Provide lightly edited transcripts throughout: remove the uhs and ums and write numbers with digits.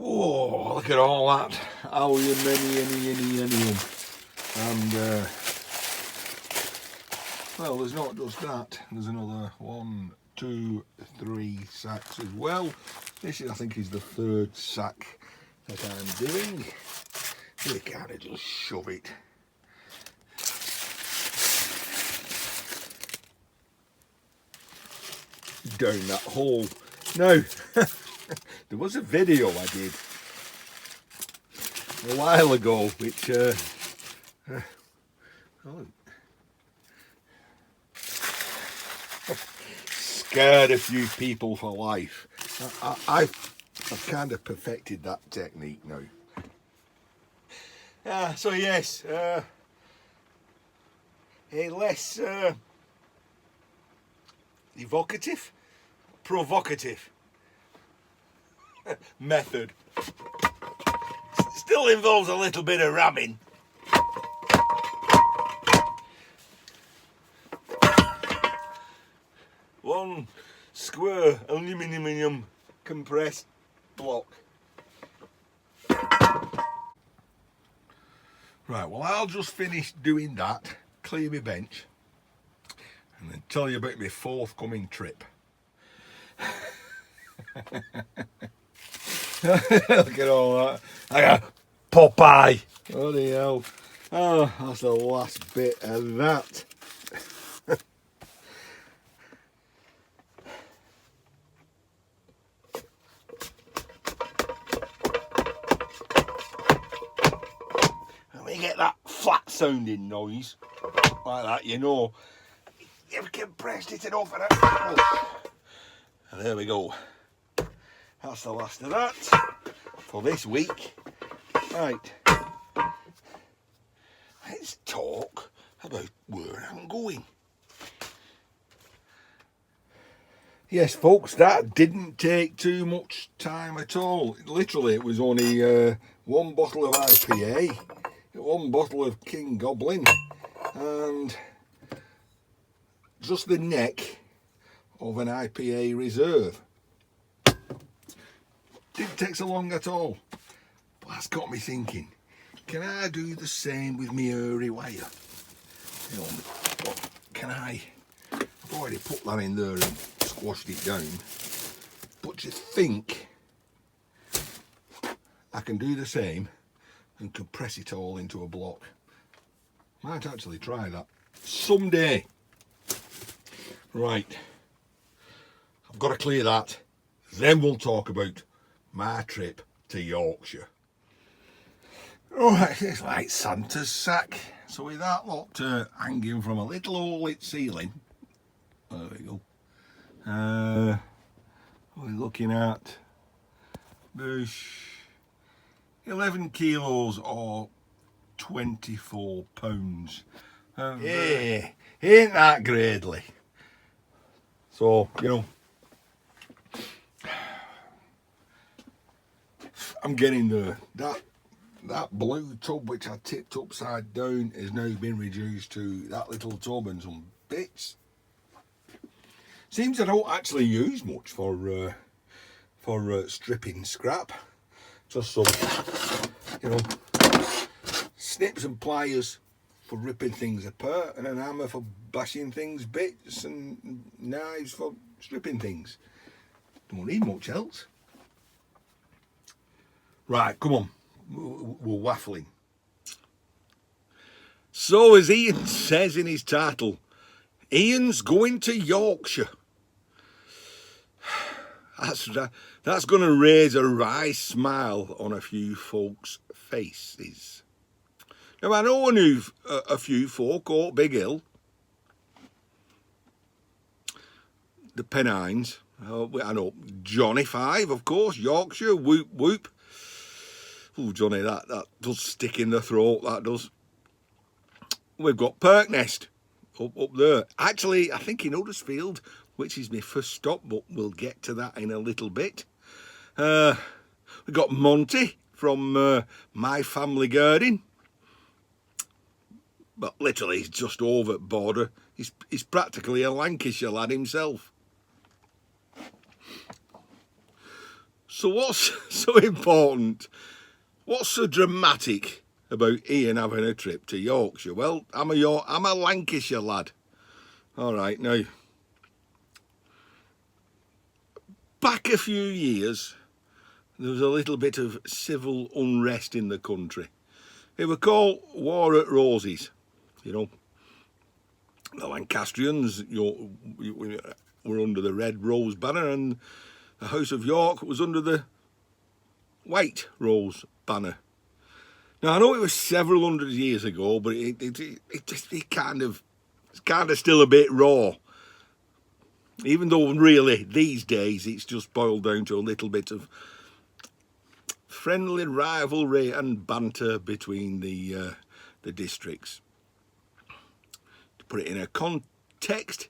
Oh, look at all that. Oh, you many. And, well, there's not just that. There's another 1, 2, 3 sacks as well. This, I think, is the 3rd sack that I'm doing. You can't just shove it. Down that hole. Now, there was a video I did a while ago which scared a few people for life. I've kind of perfected that technique now. So yes, a less evocative, provocative method. Still involves a little bit of ramming. One square aluminium compressed block. Right, well, I'll just finish doing that, clear my bench, and then tell you about my forthcoming trip. Look at all that. I got Popeye. Bloody hell. Oh, that's the last bit of that. When you get that flat sounding noise like that, you know you've compressed it enough and and there we go. That's the last of that for this week. Right, let's talk about where I'm going. Yes, folks, that didn't take too much time at all. Literally, it was only 1 bottle of IPA, 1 bottle of King Goblin, and just the neck of an IPA reserve. Didn't take so long at all. But that's got me thinking, can I do the same with my airy wire? You know, can I? I've already put that in there and squashed it down. But do you think I can do the same and compress it all into a block? Might actually try that someday. Right, I've got to clear that. Then we'll talk about my trip to Yorkshire. Right, it's like Santa's sack. So with that lot hanging from a little hole in ceiling, there we go. We're looking at 11 kilos or 24 pounds. Yeah, ain't that gradely? So, you know, I'm getting there. That blue tub which I tipped upside down has now been reduced to that little tub and some bits. Seems I don't actually use much for stripping scrap. Just some, you know, snips and pliers for ripping things apart, and an hammer for bashing things bits, and knives for stripping things. Don't need much else. Right, come on, we're waffling. So, as Ian says in his title, Ian's going to Yorkshire. That's going to raise a wry smile on a few folks' faces. Now, I know a few folk up Big Hill, the Pennines. I know Johnny 5, of course, Yorkshire, whoop whoop. Oh, Johnny, that does stick in the throat, that does. We've got Parknest up there. Actually, I think in Huddersfield, which is my first stop, but we'll get to that in a little bit. We've got Monty from My Family Garden. But literally, he's just over at border. He's practically a Lancashire lad himself. So what's so important? What's so dramatic about Ian having a trip to Yorkshire? Well, I'm a Lancashire lad. All right, now back a few years, there was a little bit of civil unrest in the country. It was called War at Roses. You know, the Lancastrians were under the red rose banner, and the House of York was under the white rose banner. Now I know it was several hundred years ago, but it's kind of still a bit raw. Even though really these days it's just boiled down to a little bit of friendly rivalry and banter between the districts. To put it in a context,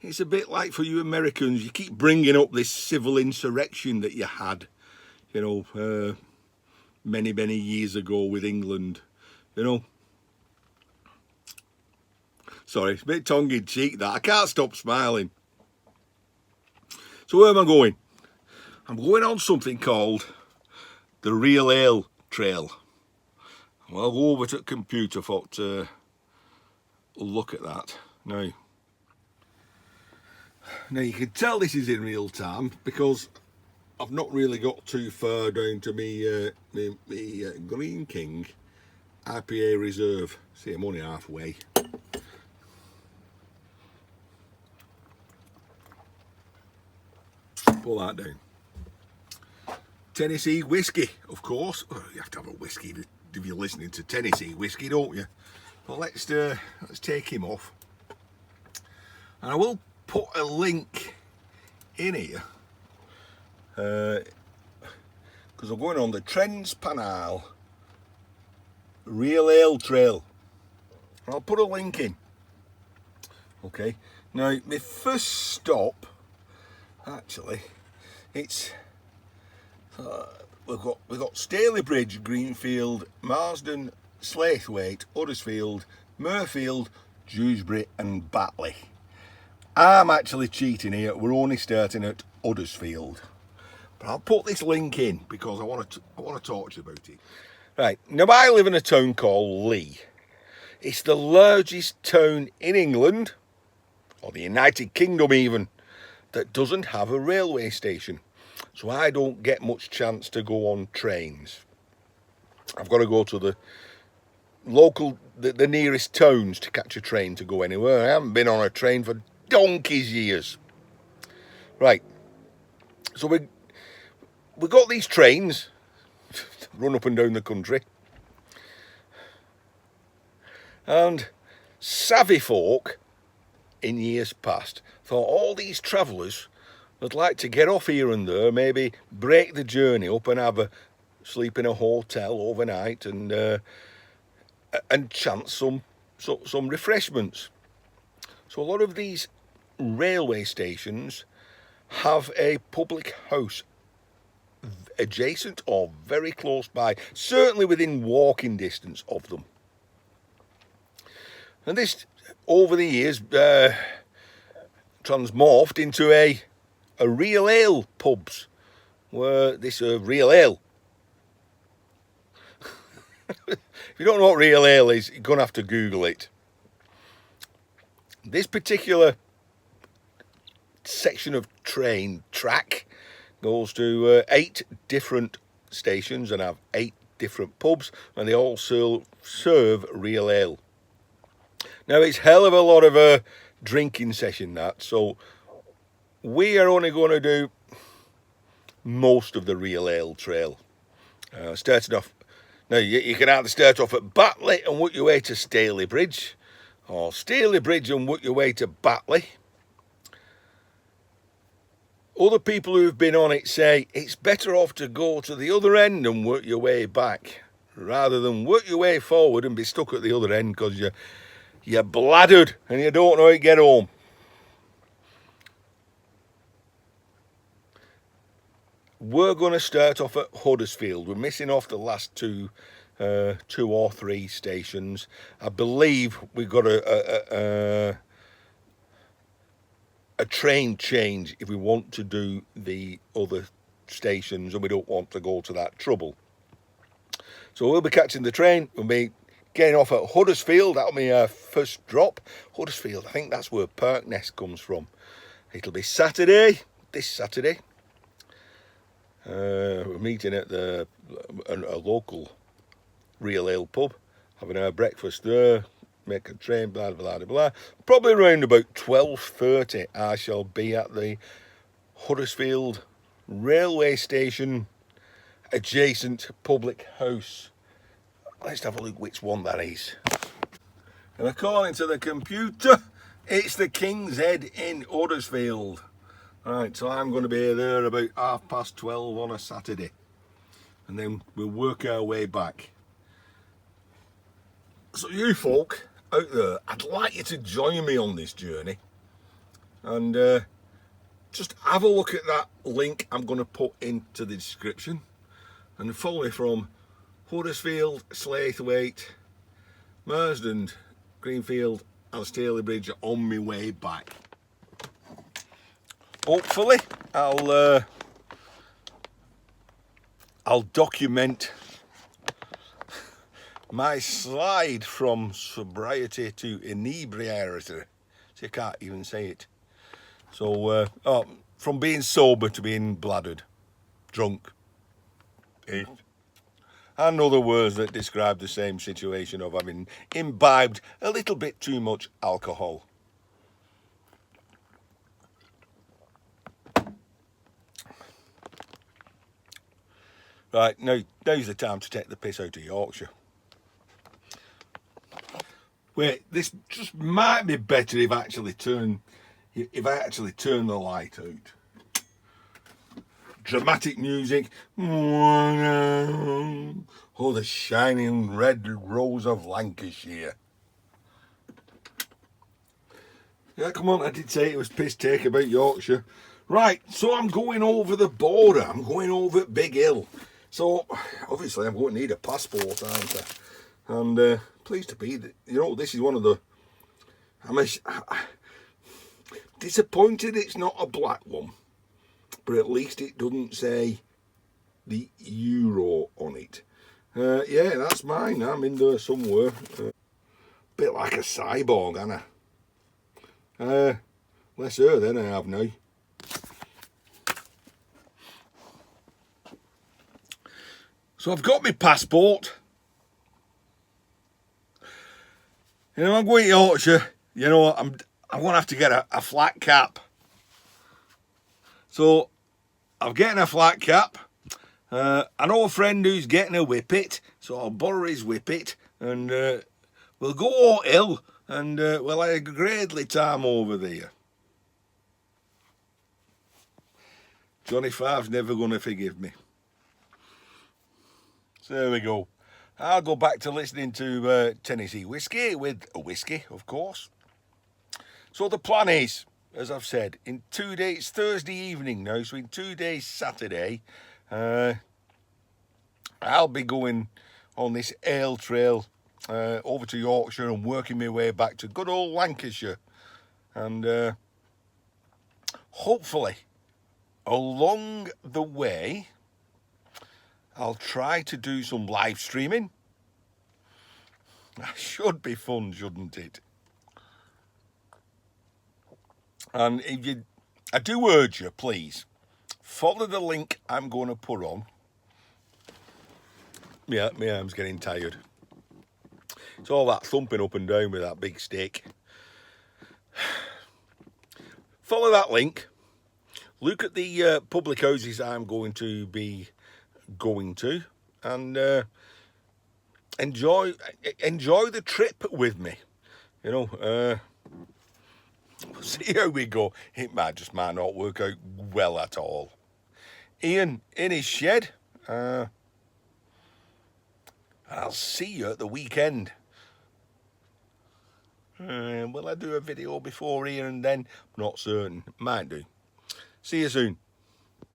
it's a bit like for you Americans, you keep bringing up this civil insurrection that you had, you know, many years ago with England, you know. Sorry, it's a bit tongue-in-cheek that. I can't stop smiling. So where am I going? I'm going on something called the Real Ale Trail. Well, I'll go over to the computer for to look at that. Now you can tell this is in real time because I've not really got too far down to me Green King IPA Reserve. See, I'm only halfway. Pull that down. Tennessee whiskey, of course. Oh, you have to have a whiskey if you're listening to Tennessee whiskey, don't you? Well, let's take him off, and I will put a link in here because I'm going on the Trans-Pennine Real Ale Trail. I'll put a link in. Okay. Now, my first stop, actually, it's we've got Stalybridge, Greenfield, Marsden, Slaithwaite, Huddersfield, Murfield, Dewsbury, and Batley. I'm actually cheating here. We're only starting at Huddersfield, but I'll put this link in because I want to talk to you about it. Right now, I live in a town called Lee. It's the largest town in England, or the United Kingdom even, that doesn't have a railway station. So I don't get much chance to go on trains. I've got to go to the nearest towns to catch a train to go anywhere. I haven't been on a train for donkey's years. Right, so we got these trains run up and down the country, and savvy folk in years past thought all these travellers would like to get off here and there, maybe break the journey up and have a sleep in a hotel overnight and chance some refreshments. So a lot of these railway stations have a public house adjacent or very close by, certainly within walking distance of them. And this, over the years, transmorphed into a real ale pubs where they serve real ale. If you don't know what real ale is, you're going to have to Google it. This particular section of train track goes to 8 different stations and have 8 different pubs, and they all serve real ale. Now, it's hell of a lot of a drinking session, that, so we are only going to do most of the real ale trail. Starting off, now you can either start off at Batley and work your way to Stalybridge, or Stalybridge and work your way to Batley. Other people who've been on it say it's better off to go to the other end and work your way back, rather than work your way forward and be stuck at the other end because you're bladdered and you don't know how to get home. We're going to start off at Huddersfield. We're missing off the last two or three stations. I believe we've got a train change if we want to do the other stations, and we don't want to go to that trouble. So we'll be catching the train. We'll be getting off at Huddersfield. That'll be our first drop. Huddersfield, I think that's where Parknest comes from. It'll be Saturday, this Saturday. We're meeting at a local real ale pub, having our breakfast there, make a train, blah, blah, blah, blah. Probably around about 12:30, I shall be at the Huddersfield railway station adjacent public house. Let's have a look which one that is. And according to the computer, it's the King's Head in Huddersfield. Right, so I'm going to be there about 12:30 on a Saturday, and then we'll work our way back. So you folk out there, I'd like you to join me on this journey, and just have a look at that link I'm going to put into the description, and follow me from Huddersfield, Slaithwaite, Marsden, Greenfield and Stalybridge on my way back. Hopefully I'll document my slide from sobriety to inebriety. So you can't even say it. So from being sober to being bladdered, drunk, and other words that describe the same situation of having imbibed a little bit too much alcohol. Right, now's the time to take the piss out of Yorkshire. Wait, this just might be better if I actually turn the light out. Dramatic music. Oh, the shining red rose of Lancashire. Yeah, come on, I did say it was piss take about Yorkshire. Right, so I'm going over the border. I'm going over at Big Hill. So, obviously, I'm going to need a passport, aren't I? And pleased to be that, this is one of the... I'm disappointed it's not a black one. But at least it doesn't say the euro on it. Yeah, that's mine. I'm in there somewhere. Bit like a cyborg, Anna. Less her than I have now. So I've got my passport. I'm going to Yorkshire. I'm going to have to get a flat cap. So I'm getting a flat cap. I know a friend who's getting a Whippet, so I'll borrow his Whippet, and we'll go hill, and we'll have a gradely time over there. Johnny Five's never going to forgive me. So there we go. I'll go back to listening to Tennessee whiskey with a whiskey, of course. So the plan is, as I've said, in 2 days, it's Thursday evening now, so in 2 days, Saturday, I'll be going on this ale trail over to Yorkshire and working my way back to good old Lancashire. And hopefully, along the way, I'll try to do some live streaming. That should be fun, shouldn't it? And I do urge you, please, follow the link I'm going to put on. Yeah, my arm's getting tired. It's all that thumping up and down with that big stick. Follow that link. Look at the public houses I'm going to be going to, and enjoy the trip with me. We'll see how we go. It might not work out well at all. Ian in his shed, and I'll see you at the weekend. Will I do a video before Ian and then? I'm not certain. Might do. See you soon.